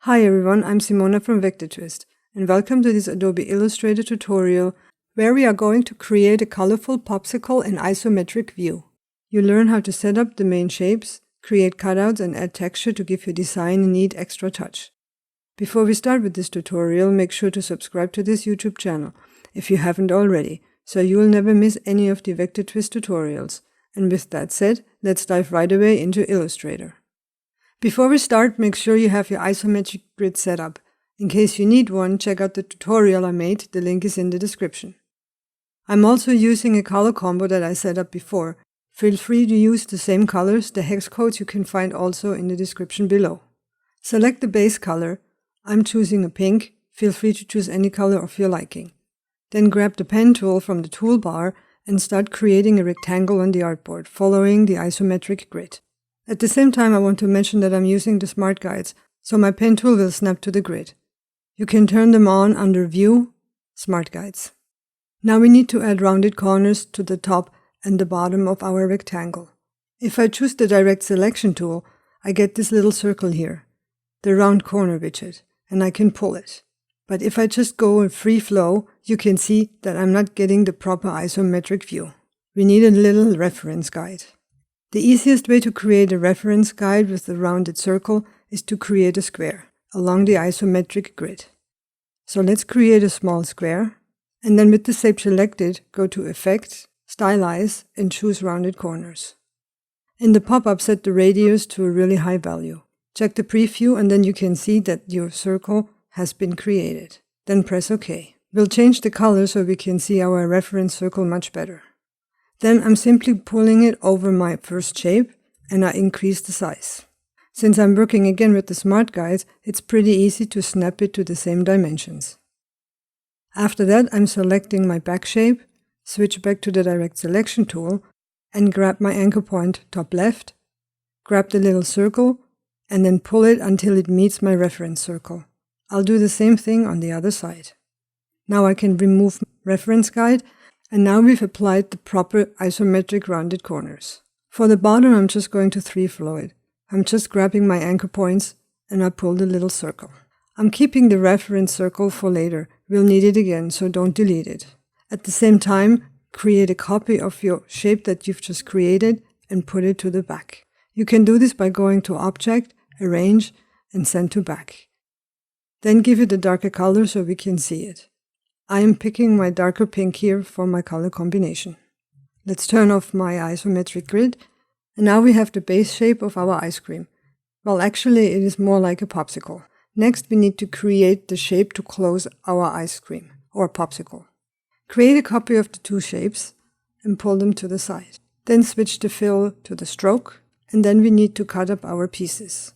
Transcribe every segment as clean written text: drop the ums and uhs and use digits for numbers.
Hi everyone, I'm Simona from VectorTwist, and welcome to this Adobe Illustrator tutorial where we are going to create a colorful popsicle in isometric view. You'll learn how to set up the main shapes, create cutouts and add texture to give your design a neat extra touch. Before we start with this tutorial, make sure to subscribe to this YouTube channel if you haven't already, so you will never miss any of the VectorTwist tutorials. And with that said, let's dive right away into Illustrator. Before we start, make sure you have your isometric grid set up. In case you need one, check out the tutorial I made, the link is in the description. I'm also using a color combo that I set up before. Feel free to use the same colors, the hex codes you can find also in the description below. Select the base color. I'm choosing a pink, feel free to choose any color of your liking. Then grab the pen tool from the toolbar and start creating a rectangle on the artboard, following the isometric grid. At the same time, I want to mention that I'm using the smart guides, so my pen tool will snap to the grid. You can turn them on under View, Smart Guides. Now we need to add rounded corners to the top and the bottom of our rectangle. If I choose the Direct Selection tool, I get this little circle here, the round corner widget, and I can pull it. But if I just go in free flow, you can see that I'm not getting the proper isometric view. We need a little reference guide. The easiest way to create a reference guide with the rounded circle is to create a square along the isometric grid. So let's create a small square, and then with the shape selected, go to Effect, Stylize, and choose Rounded Corners. In the pop-up, set the radius to a really high value. Check the preview and then you can see that your circle has been created. Then press OK. We'll change the color so we can see our reference circle much better. Then I'm simply pulling it over my first shape and I increase the size. Since I'm working again with the smart guides, it's pretty easy to snap it to the same dimensions. After that, I'm selecting my back shape, switch back to the Direct Selection tool, and grab my anchor point top left, grab the little circle, and then pull it until it meets my reference circle. I'll do the same thing on the other side. Now I can remove reference guide, and now we've applied the proper isometric rounded corners. For the bottom, I'm just going to 3-flow it. I'm just grabbing my anchor points and I pull the little circle. I'm keeping the reference circle for later. We'll need it again, so don't delete it. At the same time, create a copy of your shape that you've just created and put it to the back. You can do this by going to Object, Arrange, and Send to Back. Then give it a darker color so we can see it. I am picking my darker pink here for my color combination. Let's turn off my isometric grid, and now we have the base shape of our ice cream. Well, actually it is more like a popsicle. Next we need to create the shape to close our ice cream, or popsicle. Create a copy of the two shapes and pull them to the side. Then switch the fill to the stroke, and then we need to cut up our pieces.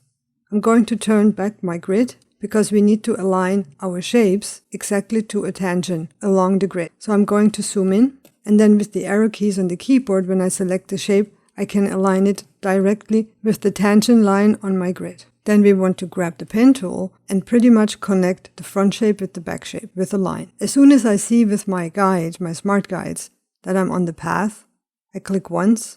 I'm going to turn back my grid because we need to align our shapes exactly to a tangent along the grid. So I'm going to zoom in, and then with the arrow keys on the keyboard, when I select the shape, I can align it directly with the tangent line on my grid. Then we want to grab the pen tool and pretty much connect the front shape with the back shape with a line. As soon as I see with my guide, my smart guides, that I'm on the path, I click once,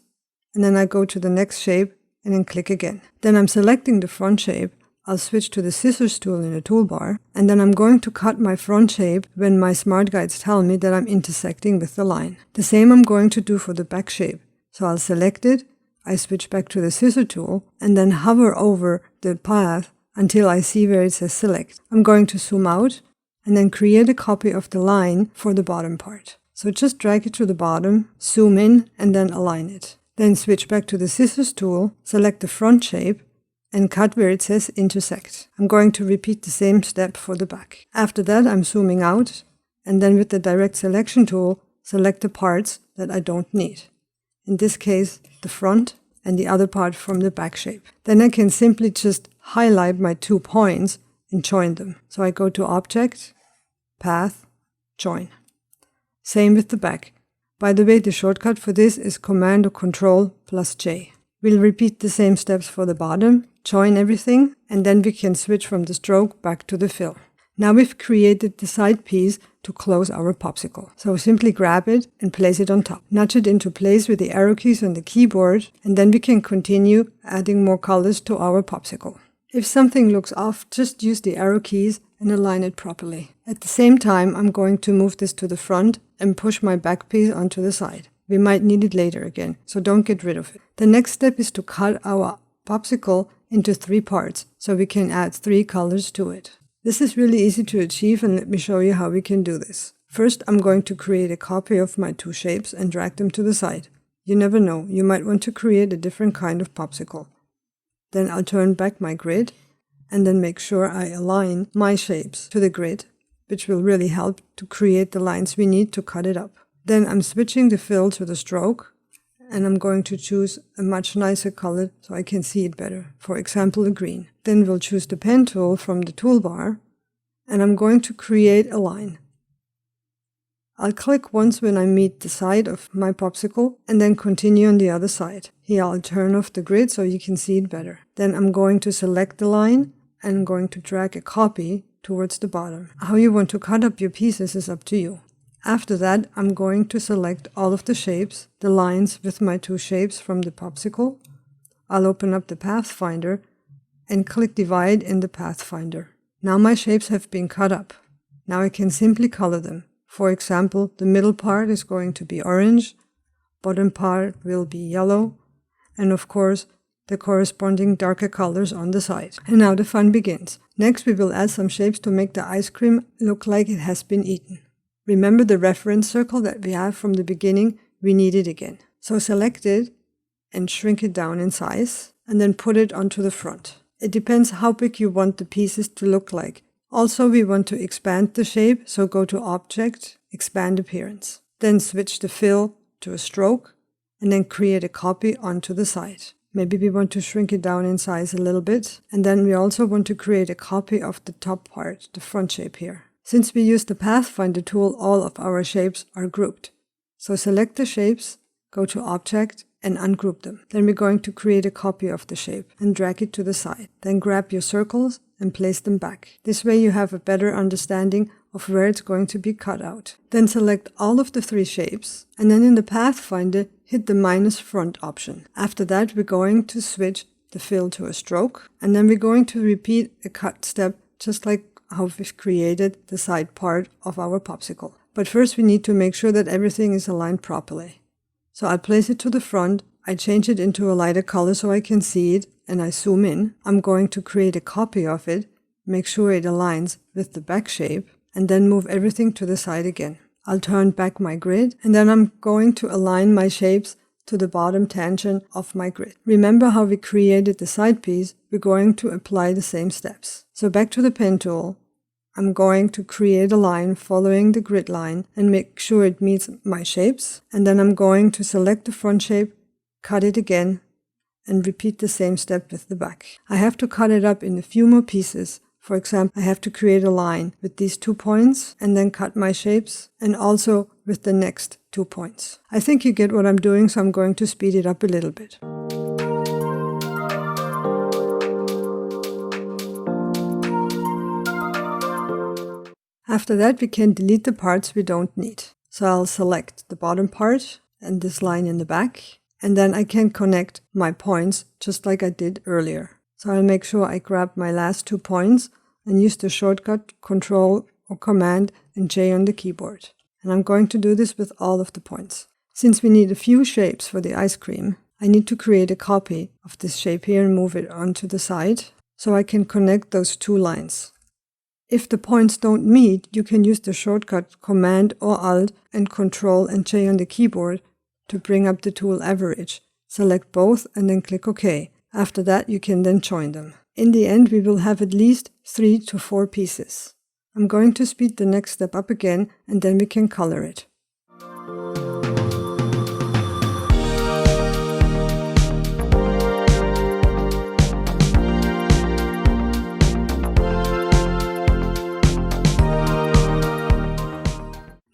and then I go to the next shape and then click again. Then I'm selecting the front shape. I'll switch to the scissors tool in the toolbar, and then I'm going to cut my front shape when my smart guides tell me that I'm intersecting with the line. The same I'm going to do for the back shape. So I'll select it, I switch back to the scissor tool, and then hover over the path until I see where it says select. I'm going to zoom out and then create a copy of the line for the bottom part. So just drag it to the bottom, zoom in, and then align it. Then switch back to the scissors tool, select the front shape, and cut where it says intersect. I'm going to repeat the same step for the back. After that, I'm zooming out, and then with the Direct Selection tool, select the parts that I don't need. In this case, the front and the other part from the back shape. Then I can simply just highlight my 2 points and join them. So I go to Object, Path, Join. Same with the back. By the way, the shortcut for this is Command or Control plus J. We'll repeat the same steps for the bottom, join everything, and then we can switch from the stroke back to the fill. Now we've created the side piece to close our popsicle. So simply grab it and place it on top. Nudge it into place with the arrow keys on the keyboard, and then we can continue adding more colors to our popsicle. If something looks off, just use the arrow keys and align it properly. At the same time, I'm going to move this to the front and push my back piece onto the side. We might need it later again, so don't get rid of it. The next step is to cut our popsicle into 3 parts, so we can add 3 colors to it. This is really easy to achieve, and let me show you how we can do this. First, I'm going to create a copy of my 2 shapes and drag them to the side. You never know, you might want to create a different kind of popsicle. Then I'll turn back my grid and then make sure I align my shapes to the grid, which will really help to create the lines we need to cut it up. Then I'm switching the fill to the stroke, and I'm going to choose a much nicer color so I can see it better, for example a green. Then we'll choose the pen tool from the toolbar, and I'm going to create a line. I'll click once when I meet the side of my popsicle and then continue on the other side. Here I'll turn off the grid so you can see it better. Then I'm going to select the line and I'm going to drag a copy towards the bottom. How you want to cut up your pieces is up to you. After that, I'm going to select all of the shapes, the lines with my 2 shapes from the popsicle. I'll open up the Pathfinder and click Divide in the Pathfinder. Now my shapes have been cut up. Now I can simply color them. For example, the middle part is going to be orange, bottom part will be yellow, and of course, the corresponding darker colors on the side. And now the fun begins. Next, we will add some shapes to make the ice cream look like it has been eaten. Remember the reference circle that we have from the beginning? We need it again. So select it and shrink it down in size, and then put it onto the front. It depends how big you want the pieces to look like. Also, we want to expand the shape, so go to Object, Expand Appearance. Then switch the fill to a stroke, and then create a copy onto the side. Maybe we want to shrink it down in size a little bit, and then we also want to create a copy of the top part, the front shape here. Since we use the Pathfinder tool, all of our shapes are grouped. So select the shapes, go to Object, and ungroup them. Then we're going to create a copy of the shape and drag it to the side. Then grab your circles and place them back. This way you have a better understanding of where it's going to be cut out. Then select all of the 3 shapes, and then in the Pathfinder, hit the minus front option. After that, we're going to switch the fill to a stroke, and then we're going to repeat a cut step just like how we've created the side part of our popsicle. But first we need to make sure that everything is aligned properly. So I'll place it to the front, I change it into a lighter color so I can see it, and I zoom in. I'm going to create a copy of it, make sure it aligns with the back shape, and then move everything to the side again. I'll turn back my grid, and then I'm going to align my shapes to the bottom tangent of my grid. Remember how we created the side piece? We're going to apply the same steps. So back to the pen tool, I'm going to create a line following the grid line and make sure it meets my shapes. And then I'm going to select the front shape, cut it again, and repeat the same step with the back. I have to cut it up in a few more pieces. For example, I have to create a line with these 2 points and then cut my shapes, and also with the next 2 points. I think you get what I'm doing, so I'm going to speed it up a little bit. After that, we can delete the parts we don't need. So I'll select the bottom part and this line in the back, and then I can connect my points just like I did earlier. So I'll make sure I grab my last 2 points and use the shortcut Control or Command and J on the keyboard. And I'm going to do this with all of the points. Since we need a few shapes for the ice cream, I need to create a copy of this shape here and move it onto the side so I can connect those 2 lines. If the points don't meet, you can use the shortcut Command or Alt and Control and J on the keyboard to bring up the tool average. Select both and then click OK. After that, you can then join them. In the end, we will have at least 3 to 4 pieces. I'm going to speed the next step up again, and then we can color it.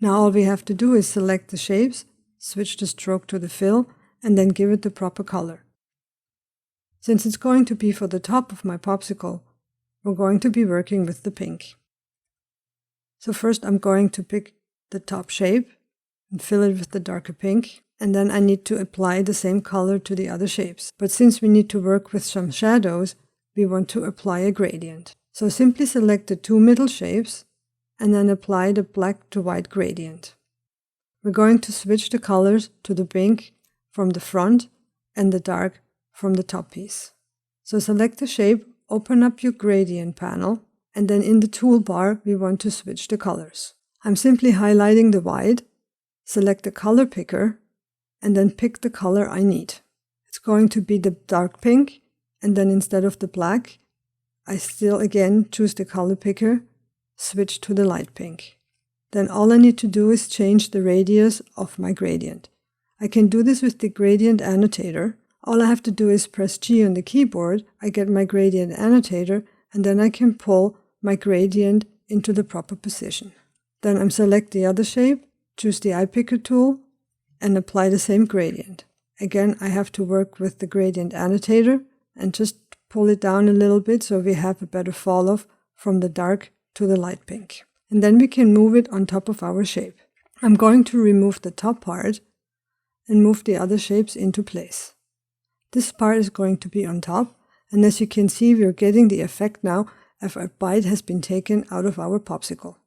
Now all we have to do is select the shapes, switch the stroke to the fill, and then give it the proper color. Since it's going to be for the top of my popsicle, we're going to be working with the pink. So first I'm going to pick the top shape and fill it with the darker pink, and then I need to apply the same color to the other shapes. But since we need to work with some shadows, we want to apply a gradient. So simply select the two middle shapes and then apply the black to white gradient. We're going to switch the colors to the pink from the front and the dark from the top piece. So select the shape, open up your gradient panel, and then in the toolbar we want to switch the colors. I'm simply highlighting the white, select the color picker, and then pick the color I need. It's going to be the dark pink, and then instead of the black, I still again choose the color picker, switch to the light pink. Then all I need to do is change the radius of my gradient. I can do this with the gradient annotator. All I have to do is press G on the keyboard, I get my gradient annotator, and then I can pull my gradient into the proper position. Then I select the other shape, choose the eye picker tool, and apply the same gradient. Again, I have to work with the gradient annotator and just pull it down a little bit so we have a better fall off from the dark to the light pink. And then we can move it on top of our shape. I'm going to remove the top part and move the other shapes into place. This part is going to be on top, and as you can see, we're getting the effect now of a bite has been taken out of our popsicle.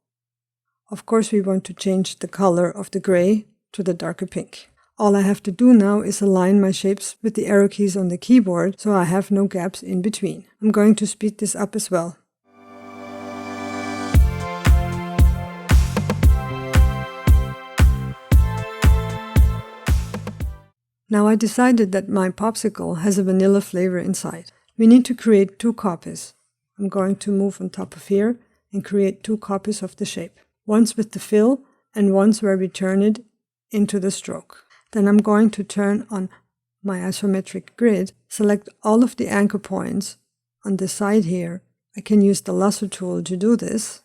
Of course, we want to change the color of the gray to the darker pink. All I have to do now is align my shapes with the arrow keys on the keyboard so I have no gaps in between. I'm going to speed this up as well. Now I decided that my popsicle has a vanilla flavor inside. We need to create two copies. I'm going to move on top of here and create two copies of the shape. Once with the fill and once where we turn it into the stroke. Then I'm going to turn on my isometric grid, select all of the anchor points on the side here. I can use the lasso tool to do this,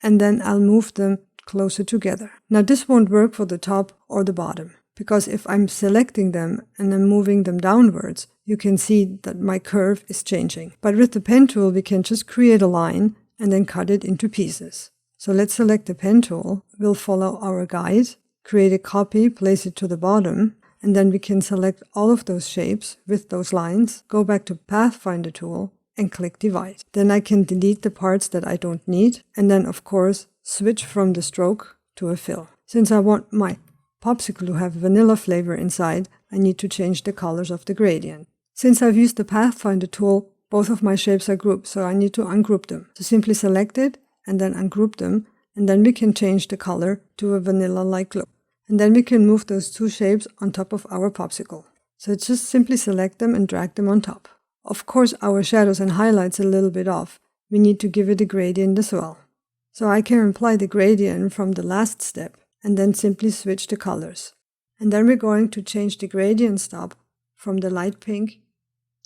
and then I'll move them closer together. Now this won't work for the top or the bottom, because if I'm selecting them and I'm moving them downwards, you can see that my curve is changing. But with the pen tool, we can just create a line and then cut it into pieces. So let's select the pen tool, we'll follow our guide, create a copy, place it to the bottom, and then we can select all of those shapes with those lines, go back to Pathfinder tool, and click Divide. Then I can delete the parts that I don't need, and then of course switch from the stroke to a fill. Since I want my popsicle to have vanilla flavor inside, I need to change the colors of the gradient. Since I've used the Pathfinder tool, both of my shapes are grouped, so I need to ungroup them. So simply select it and then ungroup them, and then we can change the color to a vanilla-like look. And then we can move those two shapes on top of our popsicle. So just simply select them and drag them on top. Of course, our shadows and highlights are a little bit off. We need to give it a gradient as well. So I can apply the gradient from the last step and then simply switch the colors. And then we're going to change the gradient stop from the light pink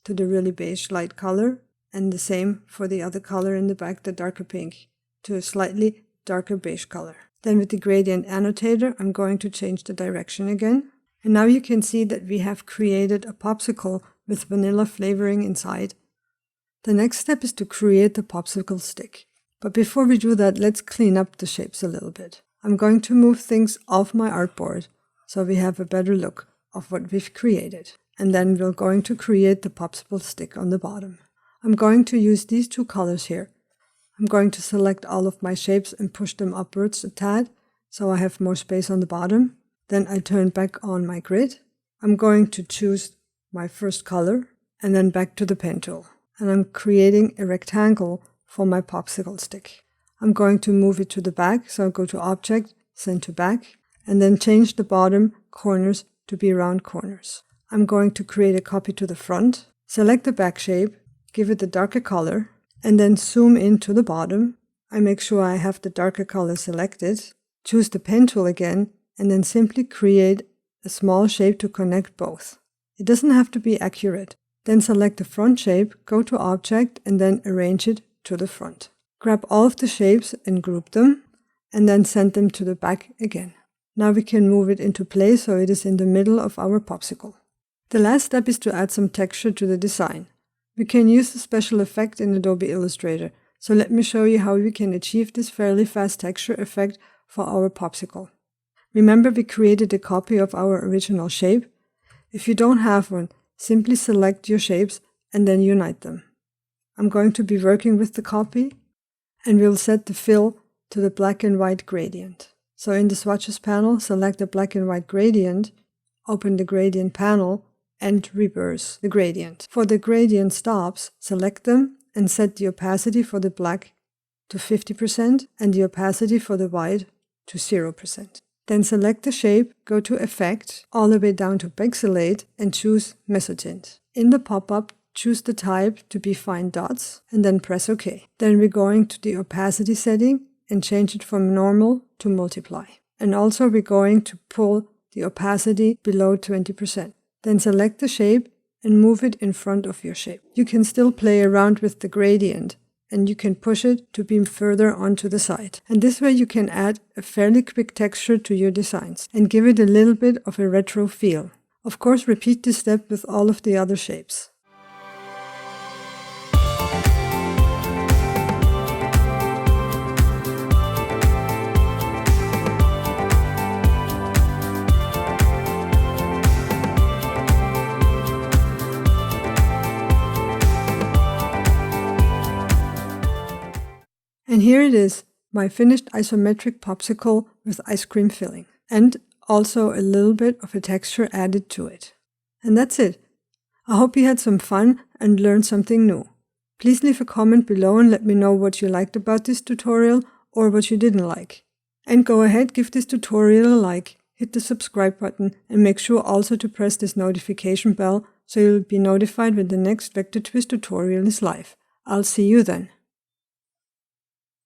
to the really beige light color, and the same for the other color in the back, the darker pink, to a slightly darker beige color. Then with the gradient annotator, I'm going to change the direction again. And now you can see that we have created a popsicle with vanilla flavoring inside. The next step is to create the popsicle stick. But before we do that, let's clean up the shapes a little bit. I'm going to move things off my artboard so we have a better look of what we've created. And then we're going to create the popsicle stick on the bottom. I'm going to use these two colors here. I'm going to select all of my shapes and push them upwards a tad so I have more space on the bottom. Then I turn back on my grid. I'm going to choose my first color and then back to the pen tool. And I'm creating a rectangle for my popsicle stick. I'm going to move it to the back, so I'll go to Object, Send to Back, and then change the bottom corners to be round corners. I'm going to create a copy to the front, select the back shape, give it a darker color, and then zoom in to the bottom. I make sure I have the darker color selected, choose the pen tool again, and then simply create a small shape to connect both. It doesn't have to be accurate. Then select the front shape, go to Object, and then arrange it to the front. Grab all of the shapes and group them, and then send them to the back again. Now we can move it into place so it is in the middle of our popsicle. The last step is to add some texture to the design. We can use the special effect in Adobe Illustrator, so let me show you how we can achieve this fairly fast texture effect for our popsicle. Remember, we created a copy of our original shape. If you don't have one, simply select your shapes and then unite them. I'm going to be working with the copy, and we'll set the fill to the black and white gradient. So in the swatches panel, select the black and white gradient, open the gradient panel, and reverse the gradient. For the gradient stops, select them and set the opacity for the black to 50% and the opacity for the white to 0%. Then select the shape, go to Effect, all the way down to Pixelate, and choose Mesotint. In the pop-up, choose the type to be fine dots, and then press OK. Then we're going to the opacity setting and change it from normal to multiply. And also we're going to pull the opacity below 20%. Then select the shape and move it in front of your shape. You can still play around with the gradient, and you can push it to be further onto the side. And this way you can add a fairly quick texture to your designs and give it a little bit of a retro feel. Of course, repeat this step with all of the other shapes. And here it is, my finished isometric popsicle with ice cream filling, and also a little bit of a texture added to it. And that's it. I hope you had some fun and learned something new. Please leave a comment below and let me know what you liked about this tutorial or what you didn't like. And go ahead, give this tutorial a like, hit the subscribe button, and make sure also to press this notification bell so you'll be notified when the next Vector Twist tutorial is live. I'll see you then.